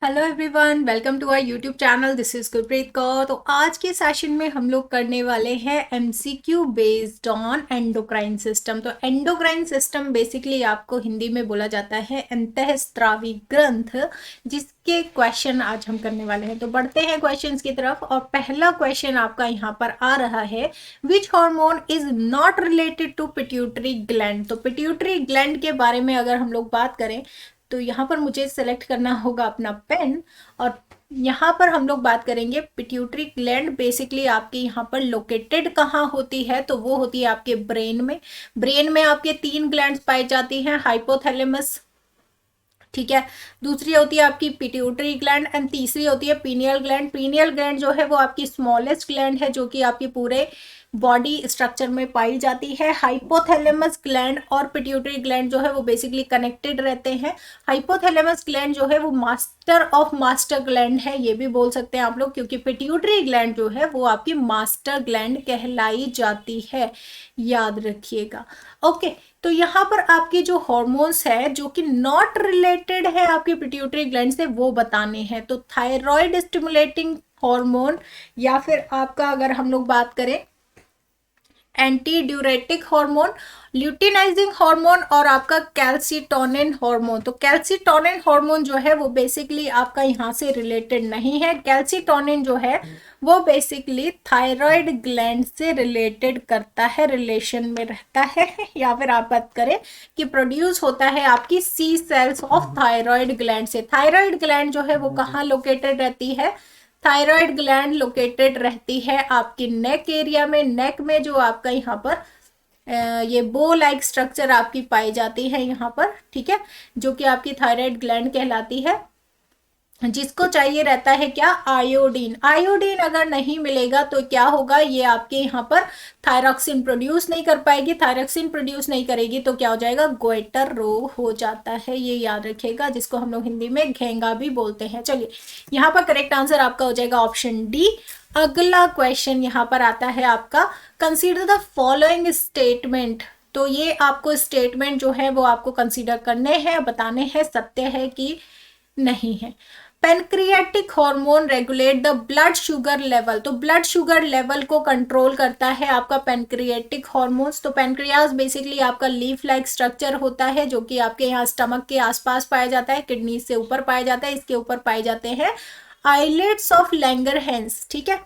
Hello everyone, welcome to our YouTube channel. This is Gurpreet Kaur. तो आज के सेशन में हम लोग करने वाले हैं MCQ based on endocrine system. तो एंडोक्राइन सिस्टम बेसिकली आपको हिंदी में बोला जाता है अंतःस्रावी ग्रंथ, जिसके क्वेश्चन आज हम करने वाले हैं। तो बढ़ते हैं क्वेश्चंस की तरफ। और पहला क्वेश्चन आपका यहाँ पर आ रहा है, which hormone is not related to pituitary gland. तो पिट्यूटरी ग्लैंड के बारे में अगर हम लोग बात करें तो यहाँ पर मुझे सेलेक्ट करना होगा अपना पेन, और यहाँ पर हम लोग बात करेंगे पिट्यूटरी ग्लैंड बेसिकली आपके यहाँ पर लोकेटेड कहाँ होती है। तो वो होती है आपके ब्रेन में। ब्रेन में आपके 3 ग्लैंड्स पाई जाती हैं, हाइपोथैलेमस, ठीक है, दूसरी होती है आपकी पिट्यूटरी ग्लैंड, एंड तीसरी होती है पीनियल ग्लैंड। पीनियल ग्लैंड जो है वो आपकी स्मॉलेस्ट ग्लैंड है, जो कि आपकी पूरे बॉडी स्ट्रक्चर में पाई जाती है। हाइपोथैलेमस ग्लैंड और पिट्यूटरी ग्लैंड जो है वो बेसिकली कनेक्टेड रहते हैं। हाइपोथैलेमस ग्लैंड जो है वो मास्टर ऑफ मास्टर ग्लैंड है, ये भी बोल सकते हैं आप लोग, क्योंकि पिट्यूटरी ग्लैंड जो है वो आपकी मास्टर ग्लैंड कहलाई जाती है, याद रखिएगा। ओके, तो यहाँ पर आपकी जो हॉर्मोन्स है जो कि नॉट रिलेटेड है आपके पिट्यूटरी ग्लैंड से, वो बताने हैं। तो थायराइड स्टिमुलेटिंग हार्मोन, या फिर आपका अगर हम लोग बात करें anti diuretic hormone, luteinizing hormone, और आपका कैल्सिटोनिन हार्मोन। तो कैल्सिटोनिन हार्मोन जो है वो बेसिकली आपका यहाँ से रिलेटेड नहीं है। कैल्सिटोनिन जो है वो बेसिकली थायराइड ग्लैंड से रिलेटेड करता है, रिलेशन में रहता है। या फिर आप बात करें कि प्रोड्यूस होता है आपकी सी सेल्स ऑफ थायराइड ग्लैंड से। थायराइड ग्लैंड जो है वो कहाँ लोकेटेड रहती है? थायराइड ग्लैंड लोकेटेड रहती है आपकी नेक एरिया में। नेक में जो आपका यहाँ पर ये बो लाइक स्ट्रक्चर आपकी पाई जाती है यहाँ पर, ठीक है, जो कि आपकी थायराइड ग्लैंड कहलाती है, जिसको चाहिए रहता है क्या? आयोडीन। आयोडीन अगर नहीं मिलेगा तो क्या होगा, ये आपके यहाँ पर थायरॉक्सिन प्रोड्यूस नहीं कर पाएगी। थायरॉक्सिन प्रोड्यूस नहीं करेगी तो क्या हो जाएगा? गोइटर रोग हो जाता है, ये याद रखिएगा, जिसको हम लोग हिंदी में घेंगा भी बोलते हैं। चलिए, यहाँ पर करेक्ट आंसर आपका हो जाएगा ऑप्शन डी। अगला क्वेश्चन यहाँ पर आता है आपका, कंसीडर द फॉलोइंग स्टेटमेंट। तो ये आपको स्टेटमेंट जो है वो आपको कंसीडर करने हैं, बताने हैं सत्य है कि नहीं है। Pancreatic hormone regulate the blood sugar level. तो ब्लड शुगर लेवल को कंट्रोल करता है आपका पेनक्रियाटिक हार्मोन्स। तो पेनक्रियास बेसिकली आपका लीफ लाइक स्ट्रक्चर होता है, जो कि आपके यहाँ स्टमक के आसपास पाया जाता है, किडनी से ऊपर पाया जाता है। इसके ऊपर पाए जाते हैं आइलेट्स ऑफ लैंगरहैंस, ठीक है।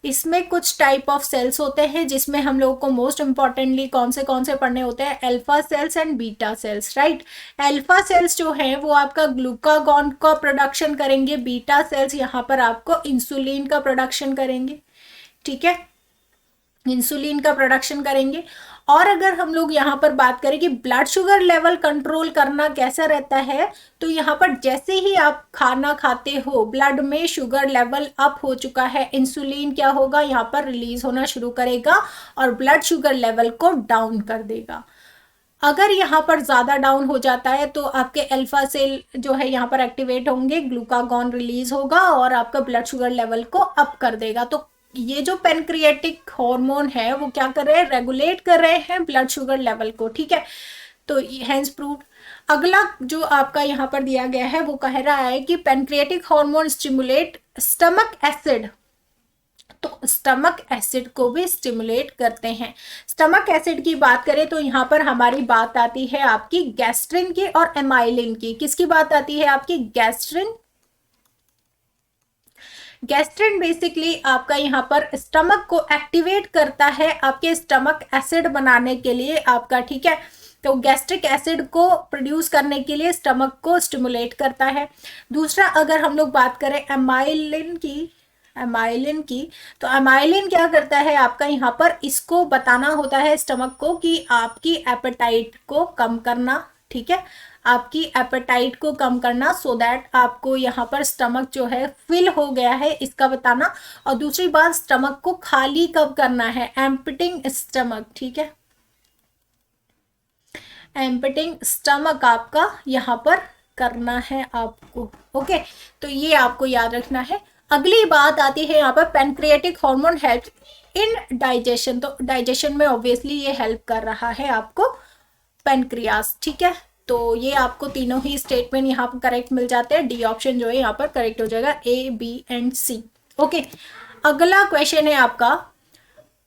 इसमें कुछ टाइप ऑफ सेल्स होते हैं, जिसमें हम लोगों को मोस्ट इंपॉर्टेंटली कौन से पढ़ने होते हैं? Alpha cells and beta cells, right. Alpha cells जो है वो आपका ग्लूकागॉन का प्रोडक्शन करेंगे, बीटा सेल्स यहाँ पर आपको इंसुलिन का प्रोडक्शन करेंगे, ठीक है, इंसुलिन का प्रोडक्शन करेंगे। और अगर हम लोग यहाँ पर बात करें कि ब्लड शुगर लेवल कंट्रोल करना कैसा रहता है, तो यहाँ पर जैसे ही आप खाना खाते हो, ब्लड में शुगर लेवल अप हो चुका है, इंसुलिन क्या होगा? यहाँ पर रिलीज होना शुरू करेगा और ब्लड शुगर लेवल को डाउन कर देगा। अगर यहाँ पर ज़्यादा डाउन हो जाता है तो आपके अल्फा सेल जो है यहाँ पर एक्टिवेट होंगे, ग्लूकागॉन रिलीज होगा और आपका ब्लड शुगर लेवल को अप कर देगा। तो ये जो पेनक्रियाटिक हार्मोन है वो क्या कर रहे हैं? रेगुलेट कर रहे हैं ब्लड शुगर लेवल को, ठीक है। तो हैंस प्रूव्ड। अगला जो आपका यहाँ पर दिया गया है वो कह रहा है कि pancreatic hormone stimulate stomach acid. तो स्टमक एसिड को भी स्टिमुलेट करते हैं। स्टमक एसिड की बात करें तो यहाँ पर हमारी बात आती है आपकी गैस्ट्रिन की और एमाइलिन की। किसकी बात आती है? आपकी गैस्ट्रिन। गैस्ट्रिन बेसिकली आपका यहाँ पर स्टमक को एक्टिवेट करता है आपके स्टमक एसिड बनाने के लिए आपका, ठीक है। तो गैस्ट्रिक एसिड को प्रोड्यूस करने के लिए स्टमक को स्टिमुलेट करता है। दूसरा अगर हम लोग बात करें एमाइलिन की, तो एमाइलिन क्या करता है आपका यहाँ पर? इसको बताना होता है स्टमक को कि आपकी एपेटाइट को कम करना, ठीक है, आपकी एपेटाइट को कम करना, सो दैट आपको यहाँ पर स्टमक जो है फिल हो गया है, इसका बताना। और दूसरी बात, स्टमक को खाली कब करना है? एम्प्टिंग स्टमक, ठीक है, एम्प्टिंग स्टमक आपका यहाँ पर करना है आपको। ओके, तो ये आपको याद रखना है। अगली बात आती है यहाँ पर pancreatic hormone help in digestion. तो डाइजेशन में ऑब्वियसली ये हेल्प कर रहा है आपको पेनक्रियास, ठीक है। तो ये आपको तीनों ही स्टेटमेंट यहाँ पर करेक्ट मिल जाते हैं। डी ऑप्शन जो है यहाँ पर करेक्ट हो जाएगा, A B and C. Okay, अगला क्वेश्चन है आपका,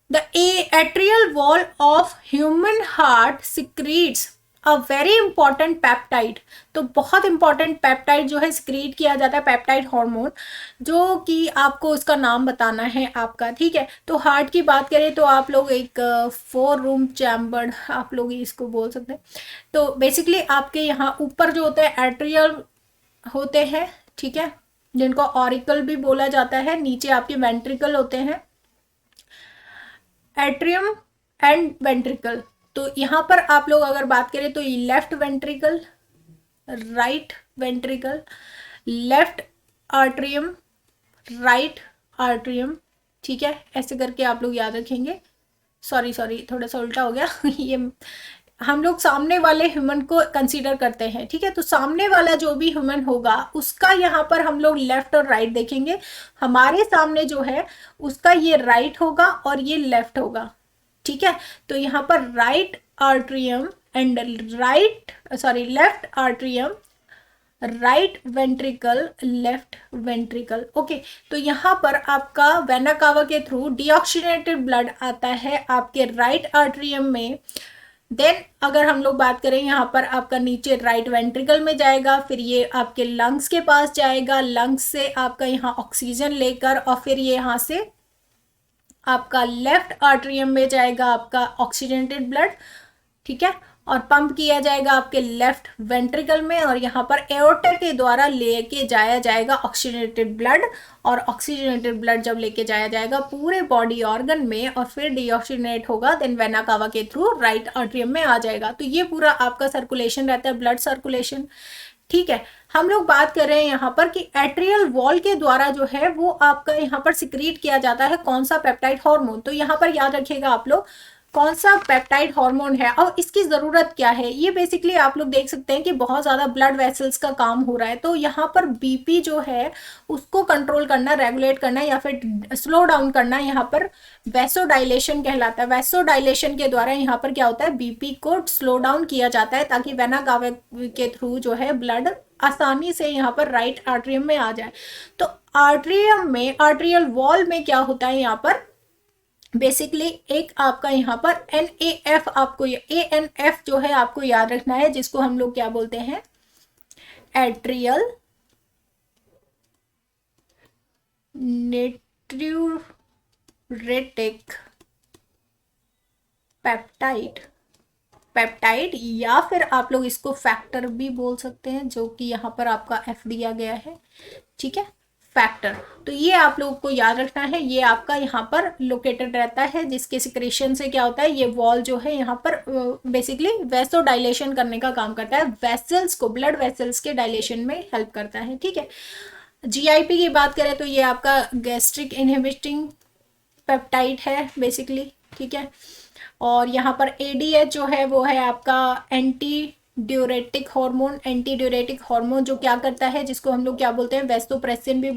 the atrial wall of human heart secretes a very important peptide. तो बहुत इंपॉर्टेंट पेप्टाइड जो है सिक्रीट किया जाता है, पेप्टाइड हार्मोन, जो कि आपको उसका नाम बताना है आपका, ठीक है। तो हार्ट की बात करें तो आप लोग एक 4 रूम चैम्बर्ड आप लोग इसको बोल सकते हैं। तो बेसिकली आपके यहाँ ऊपर जो होते हैं एट्रियल होते हैं, ठीक है, जिनको ऑरिकल भी बोला जाता है। नीचे आपके वेंट्रिकल होते हैं, एट्रियम एंड वेंट्रिकल। तो यहाँ पर आप लोग अगर बात करें तो left ventricle, right ventricle, left atrium, right atrium, ठीक है, ऐसे करके आप लोग याद रखेंगे। सॉरी थोड़ा सा उल्टा हो गया ये हम लोग सामने वाले ह्यूमन को कंसीडर करते हैं, ठीक है। तो सामने वाला जो भी ह्यूमन होगा उसका यहाँ पर हम लोग लेफ्ट और राइट देखेंगे। हमारे सामने जो है उसका ये राइट होगा और ये लेफ्ट होगा, ठीक है। तो यहाँ पर right atrium and left atrium, right ventricle, left ventricle. Okay, तो यहाँ पर आपका वेना कावा के थ्रू डीऑक्सीजनेटेड ब्लड आता है आपके राइट आर्ट्रियम में। देन अगर हम लोग बात करें यहाँ पर आपका नीचे राइट वेंट्रिकल में जाएगा, फिर ये आपके लंग्स के पास जाएगा, लंग्स से आपका यहाँ ऑक्सीजन लेकर और फिर ये यहाँ से आपका लेफ्ट आर्ट्रियम में जाएगा आपका ऑक्सीजनेटेड ब्लड, ठीक है, और पंप किया जाएगा आपके लेफ्ट वेंट्रिकल में और यहाँ पर एओर्टा के द्वारा लेके जाया जाएगा ऑक्सीजनेटेड ब्लड। और ऑक्सीजनेटेड ब्लड जब लेके जाया जाएगा पूरे बॉडी ऑर्गन में और फिर डीऑक्सीजनेट होगा, देन वेना कावा के थ्रू राइट आर्ट्रियम में आ जाएगा। तो ये पूरा आपका सर्कुलेशन रहता है, ब्लड सर्कुलेशन, ठीक है। हम लोग बात कर रहे हैं यहाँ पर कि एट्रियल वॉल के द्वारा जो है वो आपका यहाँ पर सिक्रीट किया जाता है कौन सा पेप्टाइड हार्मोन। तो यहाँ पर याद रखिएगा आप लोग कौन सा पेप्टाइड हार्मोन है और इसकी ज़रूरत क्या है। ये बेसिकली आप लोग देख सकते हैं कि बहुत ज़्यादा ब्लड वेसल्स का काम हो रहा है, तो यहाँ पर बीपी जो है उसको कंट्रोल करना, रेगुलेट करना या फिर स्लो डाउन करना यहाँ पर वैसोडाइलेशन कहलाता है। वैसोडाइलेशन के द्वारा यहाँ पर क्या होता है, बीपी को स्लो डाउन किया जाता है ताकि वेना कावा के थ्रू जो है ब्लड आसानी से यहाँ पर राइट आर्ट्रियम में आ जाए। तो आर्ट्रियम में, आर्ट्रियल वॉल में क्या होता है यहाँ पर बेसिकली एक आपका यहाँ पर NAF, आपको ANF जो है आपको याद रखना है, जिसको हम लोग क्या बोलते हैं, एट्रियल नेट्रियूरेटिक पेप्टाइड या फिर आप लोग इसको फैक्टर भी बोल सकते हैं, जो कि यहाँ पर आपका F दिया गया है, ठीक है, फैक्टर। तो ये आप लोगों को याद रखना है, ये आपका यहाँ पर लोकेटेड रहता है, जिसके सिक्रेशन से क्या होता है, ये वॉल जो है यहाँ पर बेसिकली वैसो डायलेशन करने का काम करता है, वेसल्स को, ब्लड वेसल्स के डायलेशन में हेल्प करता है, ठीक है। GIP की बात करें तो ये आपका गैस्ट्रिक इनहिबिटिंग पेप्टाइड है बेसिकली, ठीक है। और यहाँ पर ADH जो है वो है आपका एंटी ड्यूरेटिक हार्मोन जो क्या करता है, जिसको हम लोग क्या बोलते हैं, वैसोप्रेसिन भी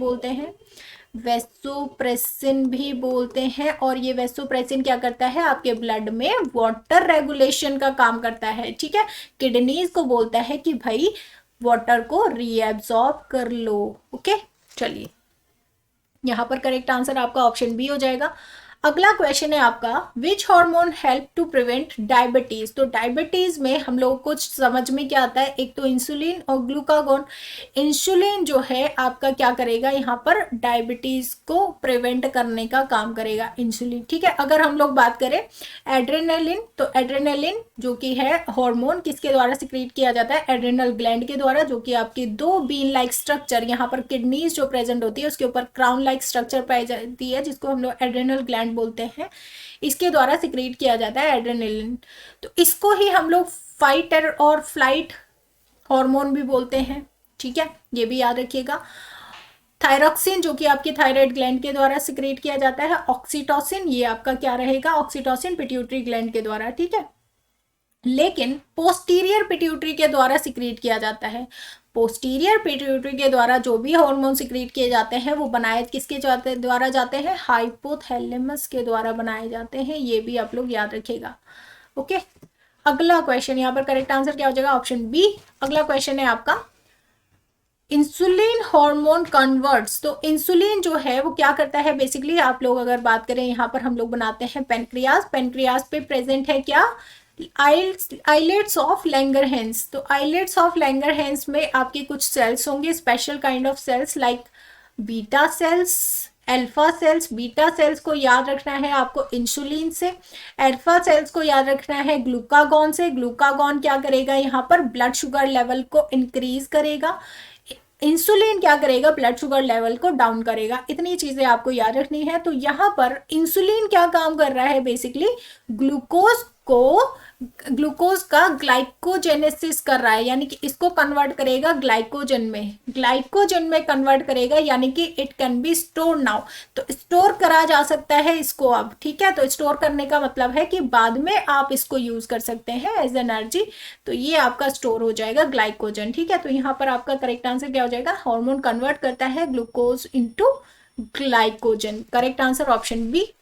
बोलते हैं, और ये वैसोप्रेसिन क्या करता है, आपके ब्लड में वाटर रेगुलेशन का काम करता है, ठीक है। किडनीज को बोलता है कि भाई वाटर को रीएब्सॉर्ब कर लो। ओके, चलिए यहाँ पर करेक्ट आंसर आपका ऑप्शन बी हो जाएगा। अगला क्वेश्चन है आपका, which hormone help to prevent diabetes. तो डायबिटीज में हम लोग कुछ समझ में क्या आता है, एक तो इंसुलिन और ग्लूकागोन। इंसुलिन जो है आपका क्या करेगा, यहाँ पर डायबिटीज को प्रिवेंट करने का काम करेगा इंसुलिन, ठीक है। अगर हम लोग बात करें एड्रेनालिन, तो एड्रेनालिन जो कि है हार्मोन किसके द्वारा सिक्रीट किया जाता है, एड्रेनल ग्लैंड के द्वारा, जो कि आपकी 2 बीन लाइक स्ट्रक्चर यहाँ पर किडनीज जो प्रेजेंट होती है उसके ऊपर क्राउन लाइक स्ट्रक्चर पाई जाती है, जिसको हम लोग एड्रेनल ग्लैंड बोलते हैं, इसके द्वारा सिक्रीट किया जाता है एड्रेनालिन। तो इसको ही हम लोग फाइट और फ्लाइट हार्मोन भी बोलते हैं, ठीक है, ये भी याद रखिएगा। थायरॉक्सिन जो कि आपके थायराइड ग्लैंड के द्वारा सिक्रीट किया जाता है। ऑक्सीटोसिन ये आपका क्या रहेगा, ऑक्सीटोसिन पिट्यूटरी ग्लैंड के द्वारा, ठीक है, लेकिन पोस्टीरियर पिट्यूटरी के द्वारा सिक्रीट किया जाता है। पोस्टीरियर पिट्यूटरी के द्वारा जो भी हार्मोन सिक्रीट किए जाते हैं वो बनाए किसके द्वारा जाते हैं, हाइपोथैलेमस के द्वारा बनाए जाते हैं, ये भी आप लोग याद रखिएगा। ओके, अगला क्वेश्चन, यहाँ पर करेक्ट आंसर क्या हो जाएगा? Option B. अगला क्वेश्चन है आपका इंसुलिन हार्मोन कन्वर्ट्स। तो इंसुलिन जो है वो क्या करता है बेसिकली, आप लोग अगर बात करें यहाँ पर हम लोग बनाते हैं पेनक्रियाज, पेनक्रियाज पे प्रेजेंट है क्या? Islets of Langerhans. तो आइलेट्स ऑफ लैंगरहैंस में आपके कुछ सेल्स होंगे, special kind of cells like beta cells, alpha cells. Beta cells को याद रखना है आपको इंसुलिन से, अल्फा सेल्स को याद रखना है ग्लूकागॉन से। ग्लूकागॉन क्या करेगा? यहाँ पर ब्लड शुगर लेवल को इंक्रीज करेगा। इंसुलिन क्या करेगा? ब्लड शुगर लेवल को डाउन करेगा। इतनी चीजें आपको याद रखनी है। तो यहाँ पर इंसुलिन क्या काम कर रहा है बेसिकली? ग्लूकोज का ग्लाइकोजेनेसिस कर रहा है, यानी कि इसको कन्वर्ट करेगा ग्लाइकोजन में, ग्लाइकोजन में कन्वर्ट करेगा, यानी कि it can be store now. तो स्टोर करा जा सकता है इसको अब, ठीक है। तो स्टोर करने का मतलब है कि बाद में आप इसको यूज कर सकते हैं एज एनर्जी। तो ये आपका स्टोर हो जाएगा ग्लाइकोजन, ठीक है। तो यहाँ पर आपका करेक्ट आंसर क्या हो जाएगा? हार्मोन कन्वर्ट करता है glucose into glycogen. Correct answer option B.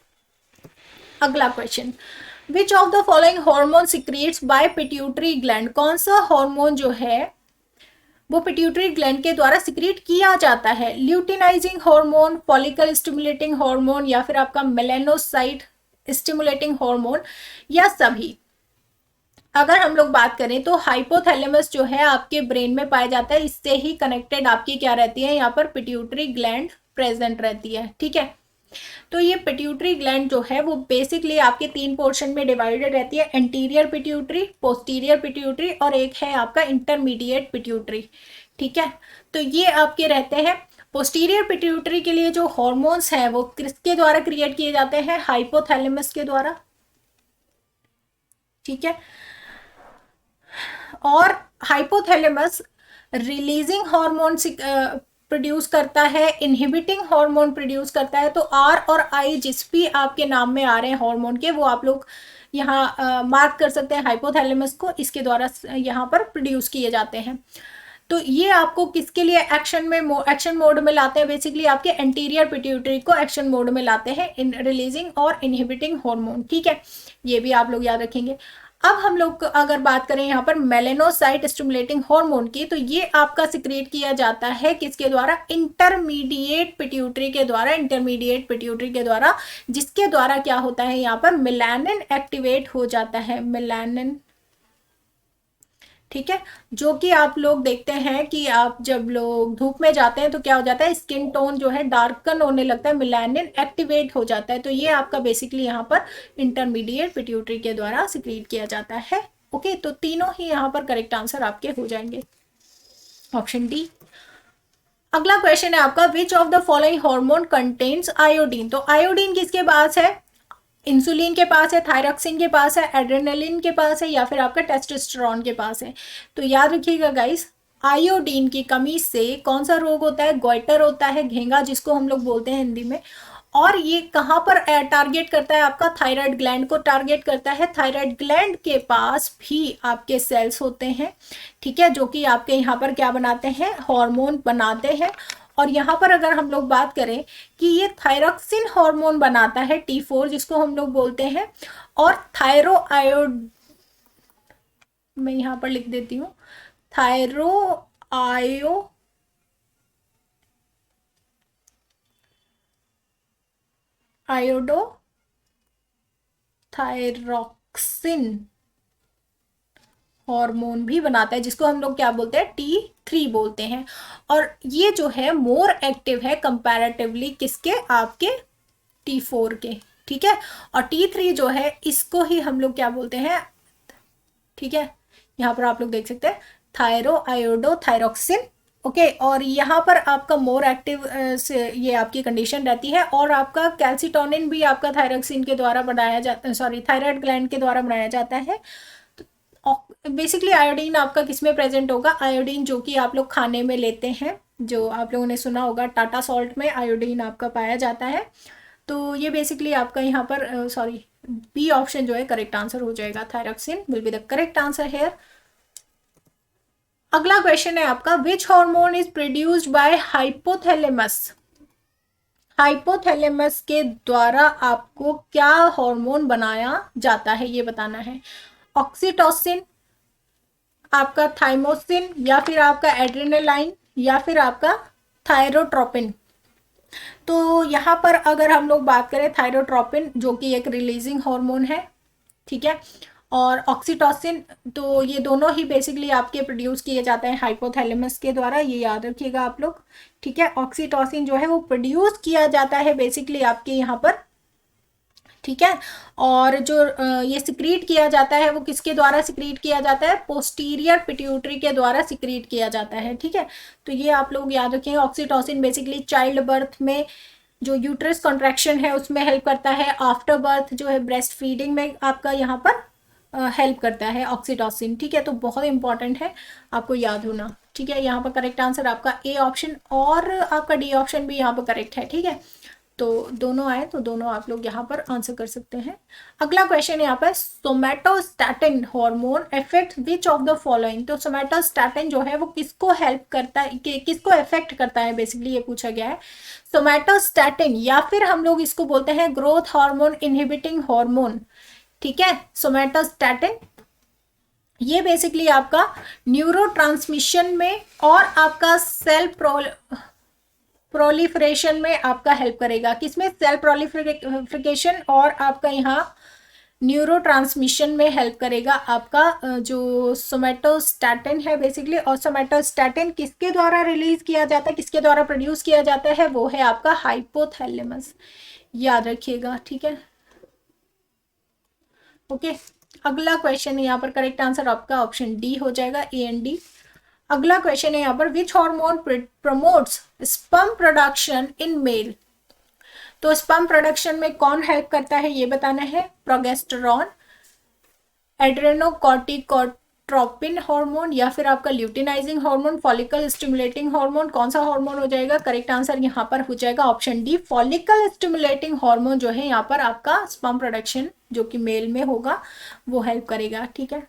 अगला question, which of the following hormone secrets by pituitary gland. कौन सा हार्मोन जो है वो पिट्यूटरी ग्लैंड के द्वारा सिक्रेट किया जाता है? Luteinizing hormone, follicle stimulating hormone, या फिर आपका मेलानोसाइट स्टिमुलेटिंग हार्मोन, या सभी। अगर हम लोग बात करें तो हाइपोथैलेमस जो है आपके ब्रेन में पाया जाता है, इससे ही कनेक्टेड आपकी क्या रहती है? यहाँ पर पिट्यूटरी ग्लैंड प्रेजेंट रहती है, ठीक है। तो ये पिट्यूटरी ग्लैंड जो है वो बेसिकली आपके 3 पोर्शन में डिवाइडेड रहती है, एंटीरियर पिट्यूटरी, पोस्टीरियर पिट्यूटरी, और एक है आपका इंटरमीडिएट पिट्यूटरी, ठीक है। तो ये आपके रहते हैं। पोस्टीरियर पिट्यूटरी के लिए जो हॉर्मोन्स हैं वो किसके द्वारा क्रिएट किए जाते हैं? हाइपोथैलेमस के द्वारा, ठीक है। और हाइपोथैलेमस रिलीजिंग हार्मोन प्रोड्यूस करता है, इनहिबिटिंग हार्मोन प्रोड्यूस करता है। तो आर और आई जिस भी आपके नाम में आ रहे हैं हार्मोन के, वो आप लोग यहाँ मार्क कर सकते हैं हाइपोथैलेमस को, इसके द्वारा यहाँ पर प्रोड्यूस किए जाते हैं। तो ये आपको किसके लिए एक्शन मोड में लाते हैं? बेसिकली आपके एंटीरियर पिट्यूटरी को एक्शन मोड में लाते हैं, इन रिलीजिंग और इनहिबिटिंग हार्मोन, ठीक है। ये भी आप लोग याद रखेंगे। अब हम लोग अगर बात करें यहाँ पर मेलेनोसाइट स्टिमुलेटिंग हार्मोन की, तो ये आपका सिक्रेट किया जाता है किसके द्वारा? इंटरमीडिएट पिट्यूटरी के द्वारा, इंटरमीडिएट पिट्यूटरी के द्वारा, जिसके द्वारा क्या होता है? यहाँ पर मेलानिन एक्टिवेट हो जाता है, मेलानिन, ठीक है। जो कि आप लोग देखते हैं कि आप जब लोग धूप में जाते हैं तो क्या हो जाता है? स्किन टोन जो है डार्कन होने लगता है, मेलानिन एक्टिवेट हो जाता है। तो ये आपका बेसिकली यहाँ पर इंटरमीडिएट पिट्यूटरी के द्वारा सिक्रीट किया जाता है। ओके, तो तीनों ही यहाँ पर करेक्ट आंसर आपके हो जाएंगे, ऑप्शन डी। अगला क्वेश्चन है आपका, विच of the following hormone contains iodine. तो आयोडीन किसके पास है? इंसुलिन के पास है, थायरॉक्सिन के पास है, एड्रेनलिन के पास है, या फिर आपका टेस्टोस्टेरोन के पास है। तो याद रखिएगा गाइस, आयोडीन की कमी से कौन सा रोग होता है? गोइटर होता है, घेंगा जिसको हम लोग बोलते हैं हिंदी में। और ये कहाँ पर टारगेट करता है? आपका थायराइड ग्लैंड को टारगेट करता है। थायराइड ग्लैंड के पास भी आपके सेल्स होते हैं, ठीक है, जो कि आपके यहाँ पर क्या बनाते हैं? हार्मोन बनाते हैं। और यहाँ पर अगर हम लोग बात करें कि ये थायरॉक्सिन हार्मोन बनाता है T4, जिसको हम लोग बोलते हैं, और थायरोआयोड, मैं यहाँ पर लिख देती हूँ, थायरोक्सिन हार्मोन भी बनाता है, जिसको हम लोग क्या बोलते हैं? T3 बोलते हैं। और ये जो है मोर एक्टिव है कंपैरेटिवली किसके? आपके T4 के, ठीक है। और T3 जो है इसको ही हम लोग क्या बोलते हैं? ठीक है, यहाँ पर आप लोग देख सकते हैं थायरोआयोडोथायरोक्सिन, ओके। और यहाँ पर आपका मोर एक्टिव से ये आपकी कंडीशन रहती है। और आपका कैल्सिटोनिन भी आपका थायरोक्सिन के द्वारा बनाया जाता है, सॉरी थायराइड ग्लैंड के द्वारा बनाया जाता है। बेसिकली आयोडीन आपका किसमें प्रेजेंट होगा? आयोडीन जो कि आप लोग खाने में लेते हैं, जो आप लोगों ने सुना होगा टाटा सॉल्ट में आयोडीन आपका पाया जाता है। तो ये बेसिकली आपका यहाँ पर सॉरी बी ऑप्शन जो है करेक्ट आंसर हो जाएगा, thyroxine will be the correct answer here. अगला क्वेश्चन है आपका, which hormone is produced by hypothalamus. Hypothalamus के द्वारा आपको क्या हार्मोन बनाया जाता है ये बताना है। ऑक्सीटोसिन, आपका थाइमोसिन, या फिर आपका एड्रेनालाइन, या फिर आपका थायरोट्रोपिन। तो यहाँ पर अगर हम लोग बात करें थायरोट्रोपिन जो कि एक रिलीजिंग हार्मोन है, ठीक है, और ऑक्सीटोसिन, तो ये दोनों ही बेसिकली आपके प्रोड्यूस किए जाते हैं हाइपोथैलेमस के द्वारा, ये याद रखिएगा आप लोग, ठीक है। ऑक्सीटोसिन जो है वो प्रोड्यूस किया जाता है बेसिकली आपके यहाँ पर, ठीक है। और जो ये सिक्रीट किया जाता है वो किसके द्वारा सिक्रीट किया जाता है, पोस्टीरियर पिट्यूटरी के द्वारा सिक्रीट किया जाता है, ठीक है। तो ये आप लोग याद रखेंगे। ऑक्सीटोसिन बेसिकली चाइल्ड बर्थ में जो यूट्रस कॉन्ट्रैक्शन है उसमें हेल्प करता है, आफ्टर बर्थ जो है ब्रेस्ट फीडिंग में आपका यहाँ पर हेल्प करता है ऑक्सीटोसिन, ठीक है। तो बहुत इंपॉर्टेंट है, आपको याद होना, ठीक है। यहाँ पर करेक्ट आंसर आपका ए ऑप्शन और आपका डी ऑप्शन भी यहाँ पर करेक्ट है, ठीक है। तो दोनों आए तो दोनों आप लोग यहाँ पर आंसर कर सकते हैं। अगला क्वेश्चन यहाँ पर, somatostatin hormone effect which of the following. तो सोमैटोस्टैटिन जो है वो किसको हेल्प करता है, किसको इफेक्ट करता है, बेसिकली ये पूछा गया है। सोमैटोस्टैटिन या फिर हम लोग इसको बोलते हैं ग्रोथ हार्मोन इनहिबिटिंग हार्मोन, ठीक है। सोमैटोस्टैटिन ये बेसिकली आपका न्यूरोट्रांसमिशन में और आपका सेल प्रोलिफरेशन में आपका हेल्प करेगा। किसमें, सेल प्रोलिफिकेशन और आपका यहाँ न्यूरोट्रांसमिशन में हेल्प करेगा आपका जो सोमैटोस्टैटिन है बेसिकली। और सोमैटोस्टैटिन किसके द्वारा रिलीज किया जाता है, किसके द्वारा प्रोड्यूस किया जाता है, वो है आपका हाइपोथैलेमस, याद रखिएगा, ठीक है, ओके। अगला क्वेश्चन है यहाँ पर, करेक्ट आंसर आपका ऑप्शन डी हो जाएगा, ए एंड डी। अगला क्वेश्चन है यहाँ पर, which hormone promotes sperm production in male. तो स्पर्म प्रोडक्शन में कौन हेल्प करता है ये बताना है, प्रोगेस्टेरॉन, एड्रेनोकॉर्टिकोट्रोपिन हार्मोन, या फिर आपका luteinizing hormone, follicle stimulating hormone, कौन सा हार्मोन हो जाएगा, करेक्ट आंसर यहाँ पर हो जाएगा option D, follicle stimulating hormone जो है यहाँ पर आपका स्पर्म प्रोडक्शन जो कि मेल में होगा वो हेल्प करेगा, ठीक है।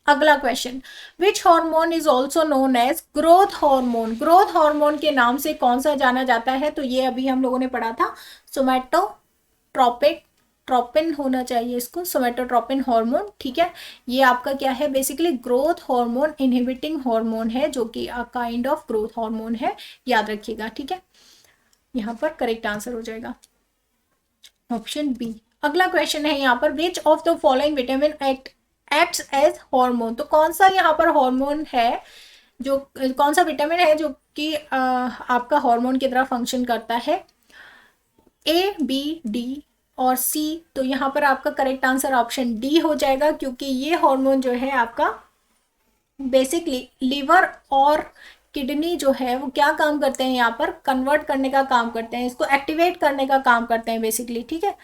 अगला question, which hormone is also known as growth hormone. Growth hormone के नाम से कौन सा जाना जाता है, तो ये अभी हम लोगों ने पढ़ा था, सोमैटोट्रोपिन होना चाहिए इसको, सोमैटोट्रोपिन हार्मोन, ठीक है। ये आपका क्या है, basically growth hormone inhibiting hormone है जो कि a kind of growth hormone है, याद रखिएगा, ठीक है। यहाँ पर करेक्ट आंसर हो जाएगा ऑप्शन बी। अगला क्वेश्चन है यहाँ पर, which of the following vitamin acts as hormone. तो कौन सा यहाँ पर हार्मोन है, जो कौन सा विटामिन है जो कि आपका हार्मोन की तरह फंक्शन करता है, ए, बी, डी और सी। तो यहाँ पर आपका करेक्ट आंसर ऑप्शन डी हो जाएगा, क्योंकि ये हार्मोन जो है आपका बेसिकली लिवर और किडनी जो है वो क्या काम करते हैं, यहाँ पर कन्वर्ट करने का काम करते हैं, इसको एक्टिवेट करने का काम करते हैं बेसिकली, ठीक है।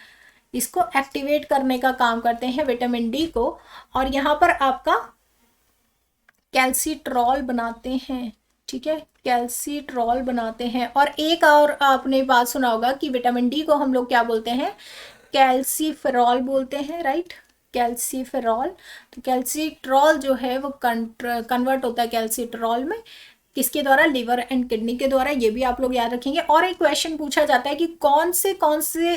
इसको एक्टिवेट करने का काम करते हैं विटामिन डी को, और यहाँ पर आपका कैल्सिट्रॉल बनाते हैं, ठीक है, कैल्सिट्रॉल बनाते हैं। और एक और आपने बात सुना होगा कि विटामिन डी को हम लोग क्या बोलते हैं, कैल्सीफेरॉल बोलते हैं, राइट, कैल्सीफेरॉल। तो कैल्सिट्रॉल जो है वो कन्वर्ट होता है कैल्सिट्रॉल में, किसके द्वारा, लिवर एंड किडनी के द्वारा, ये भी आप लोग याद रखेंगे। और एक क्वेश्चन पूछा जाता है कि कौन से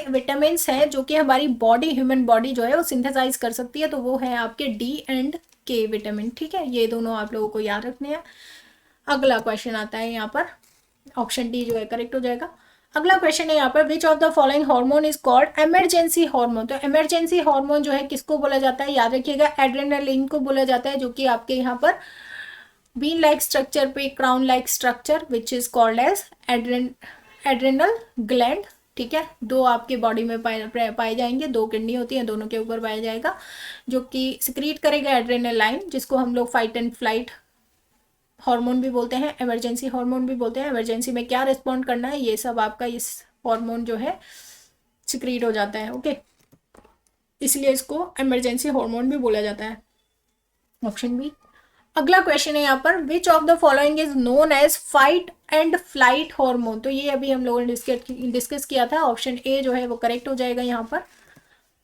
विटामिन हैं जो कि हमारी बॉडी, ह्यूमन बॉडी जो है वो सिंथेसाइज कर सकती है, तो वो है आपके डी एंड के विटामिन, ठीक है। ये दोनों आप लोगों को याद रखने हैं। अगला क्वेश्चन आता है यहाँ पर, ऑप्शन डी जो है करेक्ट हो जाएगा। अगला क्वेश्चन है यहाँ पर, which of the following hormone is called emergency hormone. तो इमरजेंसी हार्मोन जो है किसको बोला जाता है, याद रखिएगा, एड्रेनालिन को बोला जाता है, जो कि आपके यहाँ पर बीन लाइक स्ट्रक्चर पे crown like structure which is called as adrenal gland, ठीक है। दो आपके बॉडी में पाए जाएंगे, दो किडनी होती है, दोनों के ऊपर पाया जाएगा, जो कि सिक्रीट करेगा एड्रेनालाइन, जिसको हम लोग फाइट एंड फ्लाइट हार्मोन भी बोलते हैं, इमरजेंसी हार्मोन भी बोलते हैं। इमरजेंसी में क्या रिस्पॉन्ड करना है ये सब आपका इस हार्मोन जो है सिक्रीट हो जाता है, ओके, इसलिए इसको इमरजेंसी हार्मोन भी बोला जाता है, ऑप्शन बी। अगला क्वेश्चन है यहाँ पर, which of the following is known as fight and flight hormone. तो ये अभी हम लोगों ने डिस्कस किया था, ऑप्शन ए जो है वो करेक्ट हो जाएगा यहाँ पर।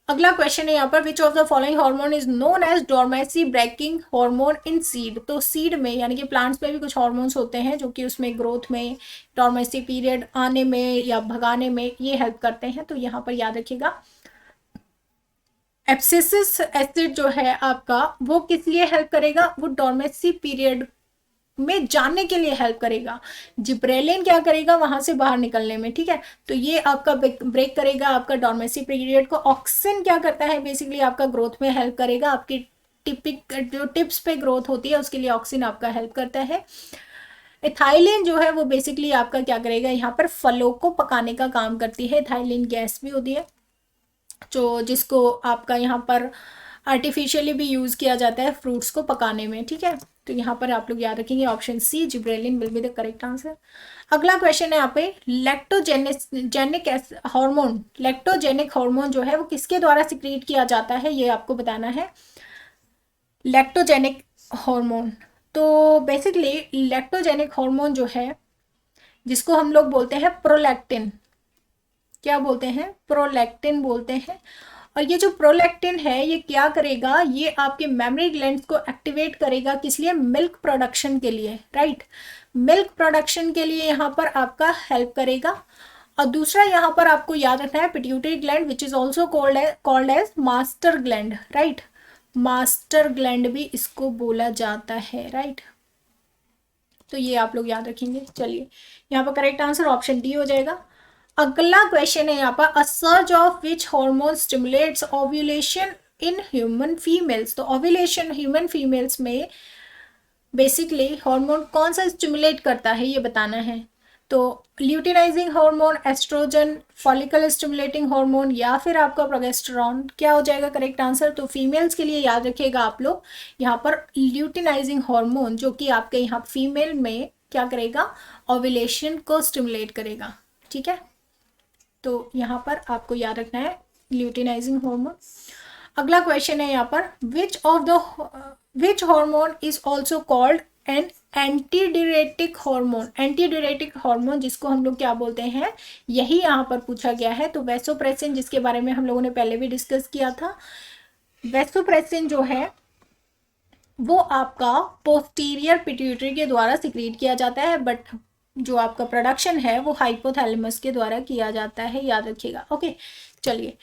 अगला क्वेश्चन है यहाँ पर, which of the following hormone is known as dormancy breaking hormone in seed. तो सीड में यानी कि प्लांट्स में भी कुछ हार्मोन्स होते हैं जो कि उसमें ग्रोथ में, डोरमेसी पीरियड आने में या भगाने में ये हेल्प करते हैं, तो यहाँ पर याद रखिएगा एब्सिसिक एसिड जो है आपका वो किस लिए हेल्प करेगा, वो डॉर्मेंसी पीरियड में जाने के लिए हेल्प करेगा। जिब्रेलिन क्या करेगा, वहां से बाहर निकलने में, ठीक है। तो ये आपका ब्रेक करेगा आपका डॉर्मेंसी पीरियड को। ऑक्सिन क्या करता है, बेसिकली आपका ग्रोथ में हेल्प करेगा, आपकी टिपिक जो टिप्स पे ग्रोथ होती है उसके लिए ऑक्सिन आपका हेल्प करता है। एथाइलिन जो है वो बेसिकली आपका क्या करेगा, यहाँ पर फलों को पकाने का काम करती है। एथाइलिन गैस भी होती है जो जिसको आपका यहाँ पर आर्टिफिशियली भी यूज़ किया जाता है फ्रूट्स को पकाने में, ठीक है। तो यहाँ पर आप लोग याद रखेंगे option C gibberellin will be the correct answer. अगला क्वेश्चन है यहाँ पे लैक्टोजेनिक हार्मोन, लैक्टोजेनिक हार्मोन जो है वो किसके द्वारा सिक्रीट किया जाता है, ये आपको बताना है। लैक्टोजेनिक हार्मोन, तो बेसिकली लैक्टोजेनिक हार्मोन जो है जिसको हम लोग बोलते हैं प्रोलैक्टिन, क्या बोलते हैं, प्रोलैक्टिन बोलते हैं। और ये जो प्रोलैक्टिन है ये क्या करेगा, ये आपके मेमोरी ग्लैंड्स को एक्टिवेट करेगा, किस लिए, मिल्क प्रोडक्शन के लिए, राइट। मिल्क प्रोडक्शन के लिए यहाँ पर आपका हेल्प करेगा। और दूसरा यहाँ पर आपको याद रखना है pituitary gland which is also called as master gland, right. Master gland भी इसको बोला जाता है, राइट। तो ये आप लोग याद रखेंगे। चलिए यहाँ पर करेक्ट आंसर ऑप्शन डी हो जाएगा। अगला क्वेश्चन है यहाँ पर, a surge of which hormone stimulates ovulation in human females. तो ओव्यूलेशन ह्यूमन फीमेल्स में बेसिकली हार्मोन कौन सा स्टिमुलेट करता है ये बताना है। तो luteinizing hormone, estrogen, follicle stimulating hormone, या फिर आपका प्रोजेस्टेरॉन, क्या हो जाएगा करेक्ट आंसर। तो फीमेल्स के लिए याद रखिएगा आप लोग यहाँ पर ल्यूटिनाइजिंग हार्मोन जो कि आपके यहाँ फीमेल में क्या करेगा, ओव्यूलेशन को स्टिमुलेट करेगा, ठीक है। तो यहाँ पर आपको याद रखना है ल्यूटिनाइजिंग हार्मोन। अगला क्वेश्चन है यहाँ पर, which hormone is also called an antidiuretic hormone. Antidiuretic hormone जिसको हम लोग क्या बोलते हैं, यही यहाँ पर पूछा गया है। तो वैसोप्रेसिन जिसके बारे में हम लोगों ने पहले भी डिस्कस किया था, वैसोप्रेसिन जो है वो आपका पोस्टीरियर पिट्यूटरी के द्वारा सिक्रीट किया जाता है, बट जो आपका प्रोडक्शन है वो हाइपोथैलेमस के द्वारा किया जाता है, याद रखिएगा। ओके चलिए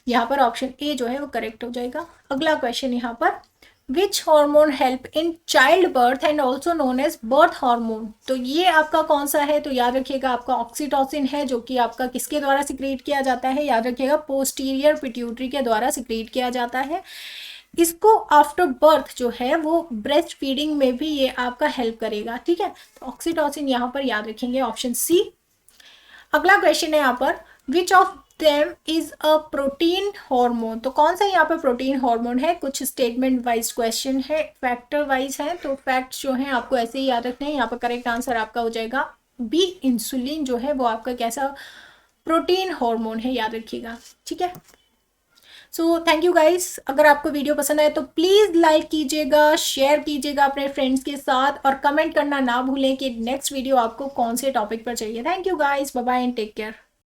यहाँ पर ऑप्शन ए जो है वो करेक्ट हो जाएगा। अगला क्वेश्चन यहाँ पर, which hormone help in child birth and also known as birth hormone. तो ये आपका कौन सा है, तो याद रखिएगा आपका ऑक्सीटोसिन है जो कि आपका किसके द्वारा सिक्रीट किया जाता है, याद रखिएगा पोस्टीरियर पिट्यूटरी के द्वारा सिक्रीट किया जाता है। इसको आफ्टर बर्थ जो है वो ब्रेस्ट फीडिंग में भी ये आपका हेल्प करेगा, ठीक है। तो ऑक्सीटोसिन यहाँ पर याद रखेंगे ऑप्शन सी। अगला क्वेश्चन है यहाँ पर, which of them is a protein hormone. तो कौन सा यहाँ पर प्रोटीन हार्मोन है, कुछ स्टेटमेंट वाइज क्वेश्चन है, फैक्टर वाइज है, तो फैक्ट्स जो है आपको ऐसे ही याद रखने हैं। यहाँ पर करेक्ट आंसर आपका हो जाएगा बी, इंसुलिन जो है वो आपका कैसा प्रोटीन हार्मोन है, याद रखिएगा, ठीक है। सो थैंक यू गाइस, अगर आपको वीडियो पसंद आए तो प्लीज़ लाइक कीजिएगा, शेयर कीजिएगा अपने फ्रेंड्स के साथ, और कमेंट करना ना भूलें कि नेक्स्ट वीडियो आपको कौन से टॉपिक पर चाहिए। Thank you guys, bye bye and take care.